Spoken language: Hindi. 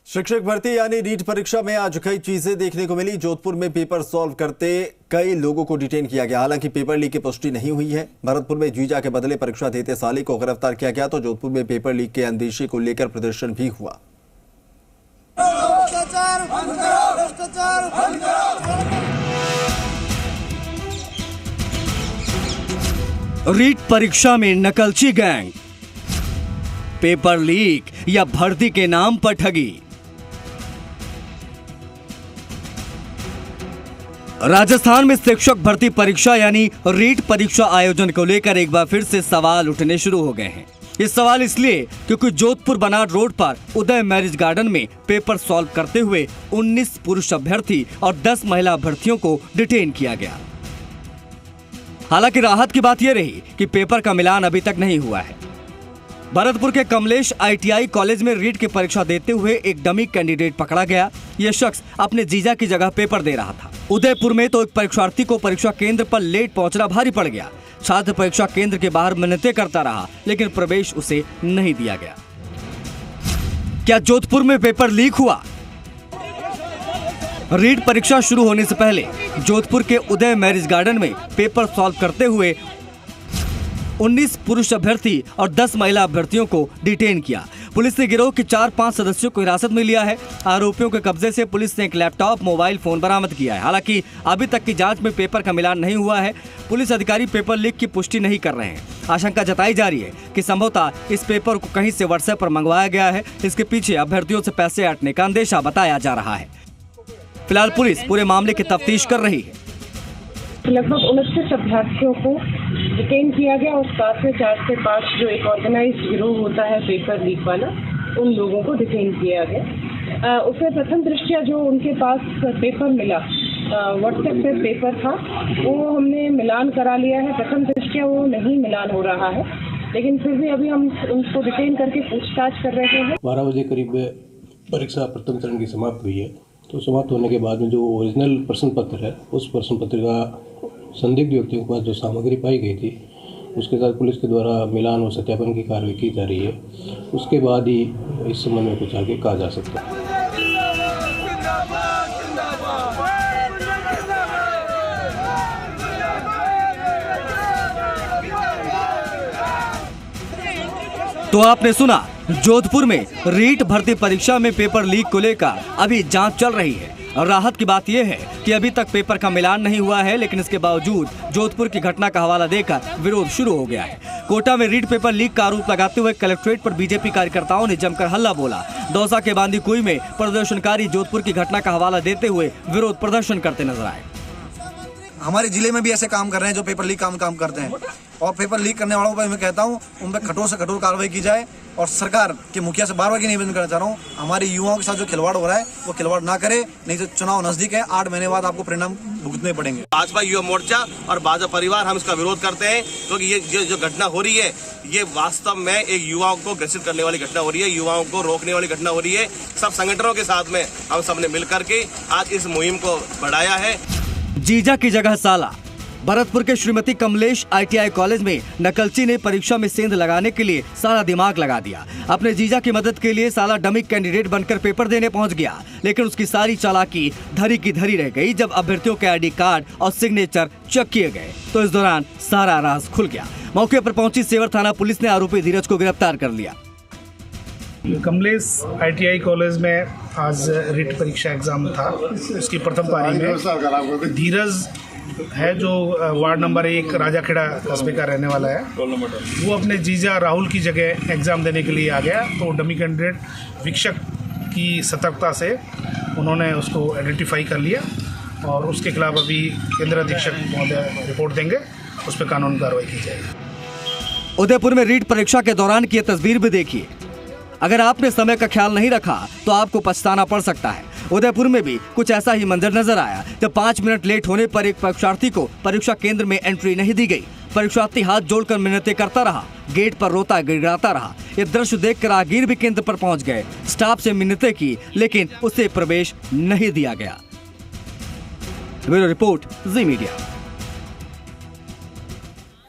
शिक्षक भर्ती यानी नीट परीक्षा में आज कई चीजें देखने को मिली। जोधपुर में पेपर सॉल्व करते कई लोगों को डिटेन किया गया। हालांकि पेपर लीक की पुष्टि नहीं हुई है। भरतपुर में जीजा के बदले परीक्षा देते साली को गिरफ्तार किया गया तो जोधपुर में पेपर लीक के अंदेशे को लेकर प्रदर्शन भी हुआ। रीट परीक्षा में नकलची गैंग, पेपर लीक या भर्ती के नाम पर ठगी। राजस्थान में शिक्षक भर्ती परीक्षा यानी रीट परीक्षा आयोजन को लेकर एक बार फिर से सवाल उठने शुरू हो गए हैं। ये सवाल इसलिए क्योंकि जोधपुर बनाड रोड पर उदय मैरिज गार्डन में पेपर सॉल्व करते हुए 19 पुरुष अभ्यर्थी और 10 महिला अभ्यर्थियों को डिटेन किया गया। हालांकि राहत की बात यह रही कि पेपर का मिलान अभी तक नहीं हुआ है। भरतपुर के कमलेश ITI कॉलेज में रीट की परीक्षा देते हुए एक डमी कैंडिडेट पकड़ा गया। यह शख्स अपने जीजा की जगह पेपर दे रहा था। उदयपुर में तो एक परीक्षार्थी को परीक्षा केंद्र पर लेट पहुंचना भारी पड़ गया। छात्र परीक्षा केंद्र के बाहर मिन्नतें करता रहा, लेकिन प्रवेश उसे नहीं दिया गया। क्या जोधपुर में पेपर लीक हुआ? रीट परीक्षा शुरू होने से पहले जोधपुर के उदय मैरिज गार्डन में पेपर सॉल्व करते हुए 19 पुरुष अभ्यर्थी और 10 महिला अभ्यर्थियों को डिटेन किया। पुलिस ने गिरोह के 4-5 सदस्यों को हिरासत में लिया है। आरोपियों के कब्जे से पुलिस ने एक लैपटॉप, मोबाइल फोन बरामद किया है। हालांकि अभी तक की जांच में पेपर का मिलान नहीं हुआ है। पुलिस अधिकारी पेपर लीक की पुष्टि नहीं कर रहे हैं। आशंका जताई जा रही है कि संभवतः इस पेपर को कहीं से व्हाट्सएप पर मंगवाया गया है। इसके पीछे अभ्यर्थियों से पैसे ऐंठने का अंदेशा बताया जा रहा है। फिलहाल पुलिस पूरे मामले की तफ्तीश कर रही है। लगभग 29 अभ्यर्थियों को डिटेन किया गया और साथ में 4 से 5 जो एक ऑर्गेनाइज्ड गिरोह होता है पेपर लीक वाला, उन लोगों को डिटेन किया गया। उसमें प्रथम दृष्टया जो उनके पास पेपर मिला, व्हाट्सएप पे पेपर था, वो हमने मिलान करा लिया है। प्रथम दृष्टया वो नहीं मिलान हो रहा है, लेकिन फिर भी अभी हम उनको डिटेन करके पूछताछ कर रहे हैं। 12 बजे करीब परीक्षा प्रथम चरण की समाप्त हुई है। तो समाप्त होने के बाद में जो ओरिजिनल प्रश्न पत्र है, उस प्रश्न पत्र का संदिग्ध व्यक्तियों के पास जो सामग्री पाई गई थी, उसके साथ पुलिस के द्वारा मिलान और सत्यापन की कार्रवाई की जा रही है। उसके बाद ही इस संबंध में कुछ आगे कहा जा सकता है। तो आपने सुना, जोधपुर में रीट भर्ती परीक्षा में पेपर लीक को लेकर अभी जांच चल रही है। और राहत की बात यह है कि अभी तक पेपर का मिलान नहीं हुआ है, लेकिन इसके बावजूद जोधपुर की घटना का हवाला देकर विरोध शुरू हो गया है। कोटा में रीट पेपर लीक का आरोप लगाते हुए कलेक्ट्रेट पर बीजेपी कार्यकर्ताओं ने जमकर हल्ला बोला। दौसा के बांदीकुई में प्रदर्शनकारी जोधपुर की घटना का हवाला देते हुए विरोध प्रदर्शन करते नजर आए। हमारे जिले में भी ऐसे काम कर रहे हैं जो पेपर लीक काम करते हैं, और पेपर लीक करने वालों पर मैं कहता हूं उन पर कठोर से कठोर कार्रवाई की जाए। और सरकार के मुखिया से बार-बार निवेदन करना चाह रहा हूं, हमारे युवाओं के साथ जो खिलवाड़ हो रहा है वो खिलवाड़ ना करे, नहीं तो चुनाव नजदीक है। 8 महीने बाद आपको परिणाम भुगतने पड़ेंगे। भाजपा युवा मोर्चा और भाजपा परिवार हम इसका विरोध करते हैं, क्योंकि ये जो घटना हो रही है, ये वास्तव में एक युवाओं को ग्रसित करने वाली घटना हो रही है, युवाओं को रोकने वाली घटना हो रही है। सब संगठनों के साथ में हम सबने मिलकर के आज इस मुहिम को बढ़ाया है। जीजा की जगह साला। भरतपुर के श्रीमती कमलेश ITI कॉलेज में नकलची ने परीक्षा में सेंध लगाने के लिए सारा दिमाग लगा दिया। अपने जीजा की मदद के लिए साला डमी कैंडिडेट बनकर पेपर देने पहुंच गया, लेकिन उसकी सारी चालाकी धरी की धरी रह गई। जब अभ्यर्थियों के ID कार्ड और सिग्नेचर चेक किए गए तो इस दौरान सारा राज खुल गया। मौके पर पहुंची सेवर थाना पुलिस ने आरोपी धीरज को गिरफ्तार कर लिया। कमलेश ITI कॉलेज में आज रीट परीक्षा एग्जाम था। उसकी प्रथम पारी में धीरज है, जो वार्ड नंबर 1 राजाखेड़ा कस्बे का रहने वाला है, वो अपने जीजा राहुल की जगह एग्ज़ाम देने के लिए आ गया। तो डमी कैंडिडेट वीक्षक की सतर्कता से उन्होंने उसको आइडेंटिफाई कर लिया और उसके खिलाफ अभी केंद्र अधीक्षक महोदय रिपोर्ट देंगे, उस पर कानूनी कार्रवाई की जाएगी। उदयपुर में रीट परीक्षा के दौरान की तस्वीर भी देखिए। अगर आपने समय का ख्याल नहीं रखा तो आपको पछताना पड़ सकता है। उदयपुर में भी कुछ ऐसा ही मंजर नजर आया जब 5 मिनट लेट होने पर एक परीक्षार्थी को परीक्षा केंद्र में एंट्री नहीं दी गई। परीक्षार्थी हाथ जोड़कर मिन्नतें करता रहा, गेट पर रोता गिड़गिड़ाता रहा। ये दृश्य देखकर राहगीर भी केंद्र पर पहुंच गए, स्टाफ से मिन्नतें की, लेकिन उसे प्रवेश नहीं दिया गया। ब्यूरो रिपोर्ट, जी मीडिया।